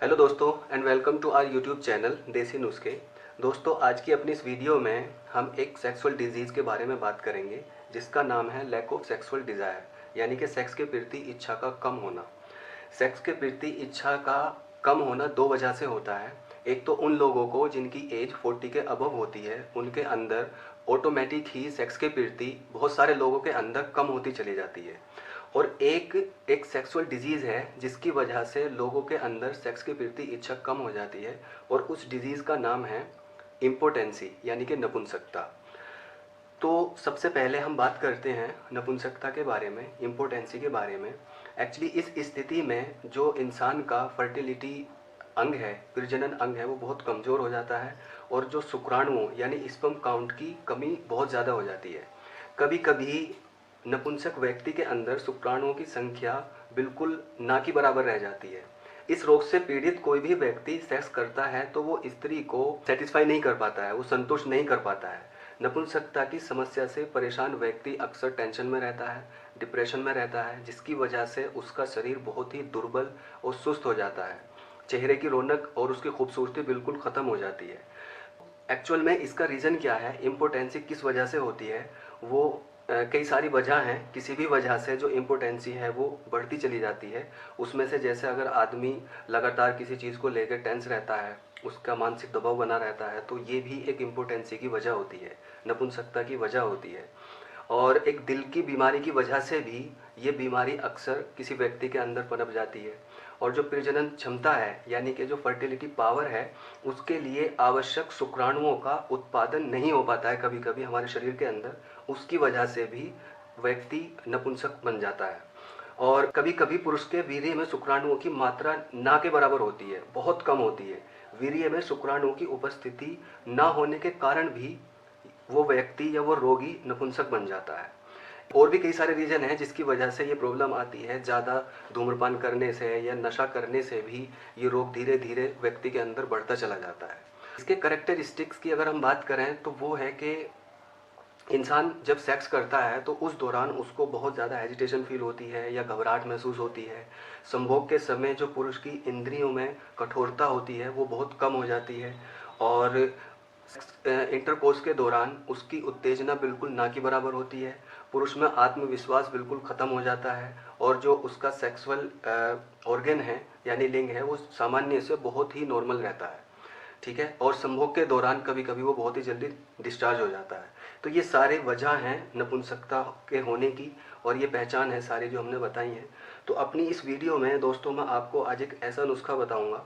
Hello दोस्तों and welcome to our YouTube channel Desi Nuskhe. दोस्तों आज की अपनी इस वीडियो में हम एक सेक्सुअल डिजीज़ के बारे में बात करेंगे जिसका नाम है लैक ऑफ सेक्सुअल डिज़ायर, यानी कि सेक्स के प्रति इच्छा का कम होना। सेक्स के प्रति इच्छा का कम होना दो वजह से होता है। एक तो उन लोगों को जिनकी एज 40 के अबव होती है, उनके अंदर ऑटोमेटिक ही सेक्स के प्रति बहुत सारे लोगों के अंदर कम होती चली जाती है। और एक सेक्सुअल डिजीज़ है जिसकी वजह से लोगों के अंदर सेक्स के प्रति इच्छा कम हो जाती है, और उस डिजीज़ का नाम है इम्पोटेंसी, यानी कि नपुंसकता। तो सबसे पहले हम बात करते हैं नपुंसकता के बारे में, इम्पोटेंसी के बारे में। एक्चुअली इस स्थिति में जो इंसान का फर्टिलिटी अंग है, प्रजनन अंग है, वो बहुत कमज़ोर हो जाता है और जो शुक्राणुओं यानी स्पर्म काउंट की कमी बहुत ज़्यादा हो जाती है। कभी कभी नपुंसक व्यक्ति के अंदर शुक्राणुओं की संख्या बिल्कुल ना के बराबर रह जाती है। इस रोग से पीड़ित कोई भी व्यक्ति सेक्स करता है तो वो स्त्री को सेटिस्फाई नहीं कर पाता है, वो संतुष्ट नहीं कर पाता है। नपुंसकता की समस्या से परेशान व्यक्ति अक्सर टेंशन में रहता है, डिप्रेशन में रहता है, जिसकी वजह से उसका शरीर बहुत ही दुर्बल और सुस्त हो जाता है। चेहरे की रौनक और उसकी खूबसूरती बिल्कुल ख़त्म हो जाती है। एक्चुअल में इसका रीज़न क्या है, इम्पोटेंसी किस वजह से होती है, वो कई सारी वजह हैं। किसी भी वजह से जो इम्पोटेंसी है वो बढ़ती चली जाती है। उसमें से जैसे अगर आदमी लगातार किसी चीज़ को लेकर टेंस रहता है, उसका मानसिक दबाव बना रहता है, तो ये भी एक इम्पोटेंसी की वजह होती है, नपुंसकता की वजह होती है। और एक दिल की बीमारी की वजह से भी ये बीमारी अक्सर किसी व्यक्ति के अंदर पनप जाती है। और जो प्रजनन क्षमता है, यानी कि जो फर्टिलिटी पावर है, उसके लिए आवश्यक शुक्राणुओं का उत्पादन नहीं हो पाता है कभी कभी हमारे शरीर के अंदर। उसकी वजह से भी व्यक्ति नपुंसक बन जाता है। और कभी कभी पुरुष के वीर्य में शुक्राणुओं की मात्रा ना के बराबर होती है, बहुत कम होती है। वीर्य में शुक्राणुओं की उपस्थिति ना होने के कारण भी वो व्यक्ति या वो रोगी नपुंसक बन जाता है। और भी कई सारे रीज़न हैं जिसकी वजह से ये प्रॉब्लम आती है। ज़्यादा धूम्रपान करने से या नशा करने से भी ये रोग धीरे धीरे व्यक्ति के अंदर बढ़ता चला जाता है। इसके करेक्टरिस्टिक्स की अगर हम बात करें तो वो है कि इंसान जब सेक्स करता है तो उस दौरान उसको बहुत ज़्यादा हेजिटेशन फील होती है या घबराहट महसूस होती है। संभोग के समय जो पुरुष की इंद्रियों में कठोरता होती है वो बहुत कम हो जाती है। और इंटरकोर्स के दौरान उसकी उत्तेजना बिल्कुल ना के बराबर होती है। पुरुष में आत्मविश्वास बिल्कुल ख़त्म हो जाता है और जो उसका सेक्सुअल ऑर्गन है यानी लिंग है वो सामान्य से बहुत ही नॉर्मल रहता है, ठीक है। और संभोग के दौरान कभी कभी वो बहुत ही जल्दी डिस्चार्ज हो जाता है। तो ये सारे वजह हैं नपुंसकता के होने की, और ये पहचान है सारी जो हमने बताई हैं। तो अपनी इस वीडियो में दोस्तों मैं आपको आज एक ऐसा नुस्खा बताऊंगा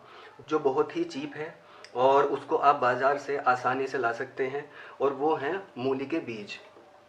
जो बहुत ही चीप है और उसको आप बाज़ार से आसानी से ला सकते हैं, और वो हैं मूली के बीज,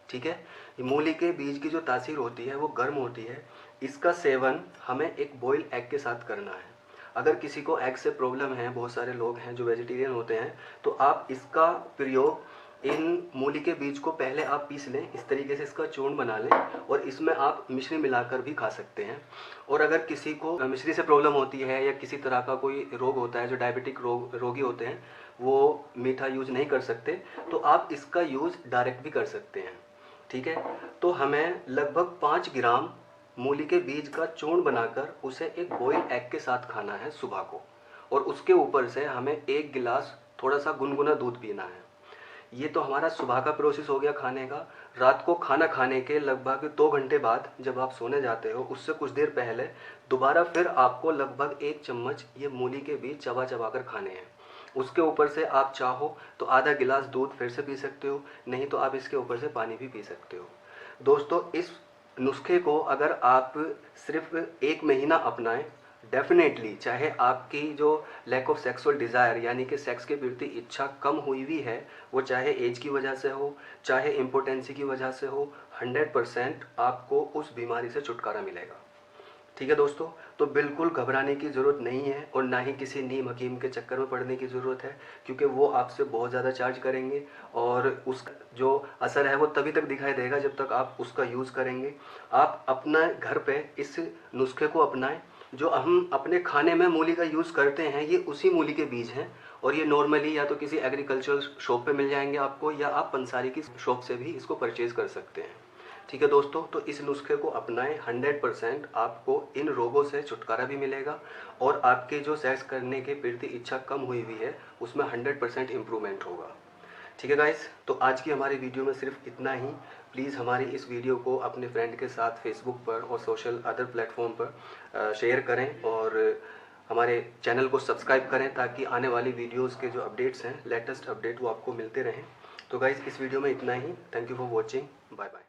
ठीक है। ये मूली के बीज की जो तासीर होती है वो गर्म होती है। इसका सेवन हमें एक बॉयल एग के साथ करना है। अगर किसी को एग से प्रॉब्लम है, बहुत सारे लोग हैं जो वेजिटेरियन होते हैं, तो आप इसका प्रयोग इन मूली के बीज को पहले आप पीस लें, इस तरीके से इसका चूर्ण बना लें, और इसमें आप मिश्री मिलाकर भी खा सकते हैं। और अगर किसी को मिश्री से प्रॉब्लम होती है या किसी तरह का कोई रोग होता है, जो डायबिटिक रोगी होते हैं, वो मीठा यूज नहीं कर सकते, तो आप इसका यूज़ डायरेक्ट भी कर सकते हैं, ठीक है। तो हमें लगभग 5 ग्राम मूली के बीज का चूर्ण बनाकर उसे एक बॉयल एग के साथ खाना है सुबह को, और उसके ऊपर से हमें 1 गिलास थोड़ा सा गुनगुना दूध पीना है। ये तो हमारा सुबह का प्रोसेस हो गया खाने का। रात को खाना खाने के लगभग 2 घंटे बाद जब आप सोने जाते हो, उससे कुछ देर पहले दोबारा फिर आपको लगभग 1 चम्मच ये मूली के बीज चबा चबा कर खाने हैं। उसके ऊपर से आप चाहो तो आधा गिलास दूध फिर से पी सकते हो, नहीं तो आप इसके ऊपर से पानी भी पी सकते हो। दोस्तों इस नुस्खे को अगर आप सिर्फ 1 महीना अपनाएं, डेफिनेटली चाहे आपकी जो लैक ऑफ सेक्सुअल डिज़ायर यानी कि सेक्स के प्रति इच्छा कम हुई हुई है, वो चाहे एज की वजह से हो, चाहे इम्पोटेंसी की वजह से हो, 100% आपको उस बीमारी से छुटकारा मिलेगा, ठीक है दोस्तों। तो बिल्कुल घबराने की ज़रूरत नहीं है और ना ही किसी नीम हकीम के चक्कर में पड़ने की ज़रूरत है, क्योंकि वो आपसे बहुत ज़्यादा चार्ज करेंगे और उसका जो असर है वो तभी तक दिखाई देगा जब तक आप उसका यूज़ करेंगे। आप अपना घर पे इस नुस्खे को अपनाएं। जो हम अपने खाने में मूली का यूज़ करते हैं ये उसी मूली के बीज हैं, और ये नॉर्मली या तो किसी एग्रीकल्चरल शॉप पे मिल जाएंगे आपको, या आप पंसारी की शॉप से भी इसको परचेज़ कर सकते हैं। ठीक है दोस्तों, तो इस नुस्खे को अपनाएं, 100% आपको इन रोगों से छुटकारा भी मिलेगा और आपके जो सेक्स करने के प्रति इच्छा कम हुई हुई है उसमें 100% इम्प्रूवमेंट होगा। ठीक है गाइस, तो आज की हमारी वीडियो में सिर्फ इतना ही। प्लीज़ हमारी इस वीडियो को अपने फ्रेंड के साथ फेसबुक पर और सोशल अदर प्लेटफॉर्म पर शेयर करें और हमारे चैनल को सब्सक्राइब करें ताकि आने वाली वीडियोस के जो अपडेट्स हैं, लेटेस्ट अपडेट, वो आपको मिलते रहें। तो गाइस, इस वीडियो में इतना ही। Thank you for watching. Bye bye.